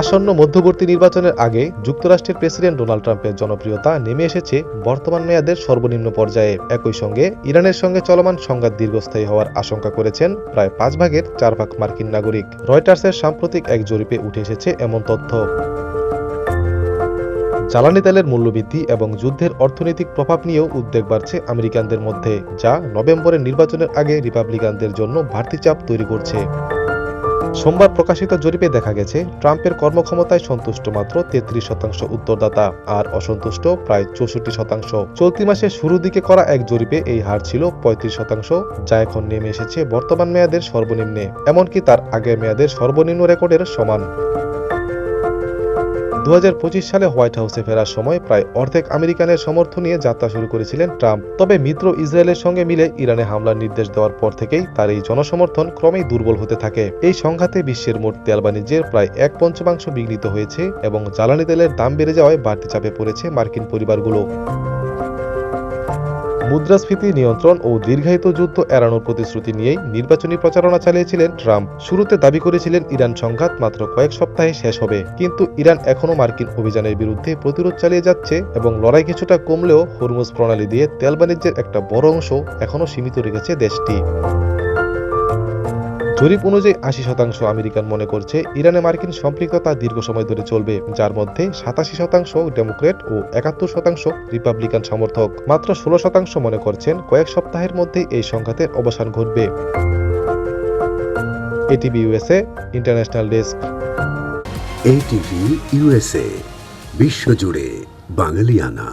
আসন্ন মধ্যবর্তী নির্বাচনের আগে যুক্তরাষ্ট্রের প্রেসিডেন্ট ডোনাল্ড ট্রাম্পের জনপ্রিয়তা নেমে এসেছে বর্তমান মেয়াদের সর্বনিম্ন পর্যায়ে। একই সঙ্গে ইরানের সঙ্গে চলমান সংঘাত দীর্ঘস্থায়ী হওয়ার আশঙ্কা করেছেন প্রায় 4/5 মার্কিন নাগরিক। রয়টার্সের সাম্প্রতিক এক জরিপে উঠে এসেছে এমন তথ্য। জ্বালানি তেলের মূল্যবৃদ্ধি এবং যুদ্ধের অর্থনৈতিক প্রভাব নিয়েও উদ্বেগ বাড়ছে আমেরিকানদের মধ্যে, যা নভেম্বরের নির্বাচনের আগে রিপাবলিকানদের জন্য বাড়তি চাপ তৈরি করছে। সোমবার প্রকাশিত জরিপে দেখা গেছে ট্রাম্পের কর্মক্ষমতায় সন্তুষ্ট মাত্র 33% উত্তরদাতা, আর অসন্তুষ্ট প্রায় 64%। চলতি মাসের শুরুর দিকে করা এক জরিপে এই হার ছিল 35%, যা এখন নেমে এসেছে বর্তমান মেয়াদের সর্বনিম্নে, এমনকি তার আগের মেয়াদের সর্বনিম্ন রেকর্ডের সমান। 2025 সালে হোয়াইট হাউসে ফেরার সময় প্রায় অর্ধেক আমেরিকানের সমর্থন নিয়ে যাত্রা শুরু করেছিলেন ট্রাম্প। তবে মিত্র ইসরায়েলের সঙ্গে মিলে ইরানে হামলার নির্দেশ দেওয়ার পর থেকেই তার এই জনসমর্থন ক্রমেই দুর্বল হতে থাকে। এই সংঘাতে বিশ্বের মোট তেল বাণিজ্যের প্রায় 1/5 বিঘ্নিত হয়েছে এবং জ্বালানি তেলের দাম বেড়ে যাওয়ায় বাড়তি চাপে পড়েছে মার্কিন পরিবারগুলো। মুদ্রাস্ফীতি নিয়ন্ত্রণ ও দীর্ঘায়িত যুদ্ধ এড়ানোর প্রতিশ্রুতি নিয়েই নির্বাচনী প্রচারণা চালিয়েছিলেন ট্রাম্প। শুরুতে দাবি করেছিলেন ইরান সংঘাত মাত্র কয়েক সপ্তাহে শেষ হবে, কিন্তু ইরান এখনও মার্কিন অভিযানের বিরুদ্ধে প্রতিরোধ চালিয়ে যাচ্ছে এবং লড়াই কিছুটা কমলেও হরমুজ প্রণালী দিয়ে তেল বাণিজ্যের একটা বড় অংশ এখনও সীমিত রেখেছে দেশটি। জরিপ অনুযায়ী 80% আমেরিকান মনে করছে ইরানে মার্কিন সম্পৃক্ততা দীর্ঘ সময় ধরে চলবে, যার মধ্যে 87% ডেমোক্রেট ও 71% রিপাবলিকান সমর্থক। মাত্র 16% মনে করছেন কয়েক সপ্তাহের মধ্যেই এই সংঘাতের অবসান ঘটবে। ATV USA international desk. ATV USA, বিশ্বজুড়ে বাঙালিয়ানা।